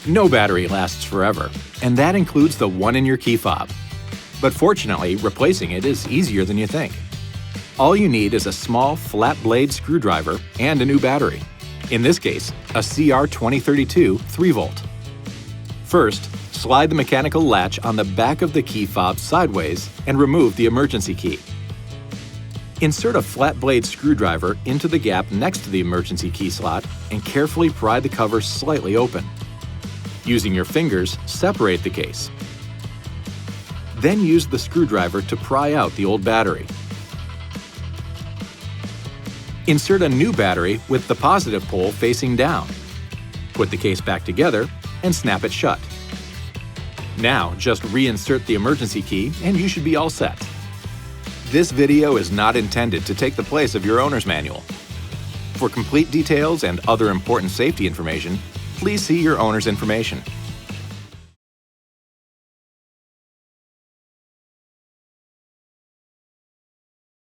No battery lasts forever, and that includes the one in your key fob. But fortunately, replacing it is easier than you think. All you need is a small, flat blade screwdriver and a new battery. In this case, a CR2032 3-volt. First, slide the mechanical latch on the back of the key fob sideways and remove the emergency key. Insert a flat blade screwdriver into the gap next to the emergency key slot and carefully pry the cover slightly open. Using your fingers, separate the case. Then use the screwdriver to pry out the old battery. Insert a new battery with the positive pole facing down. Put the case back together and snap it shut. Now, just reinsert the emergency key and you should be all set. This video is not intended to take the place of your owner's manual. For complete details and other important safety information, please see your owner's information.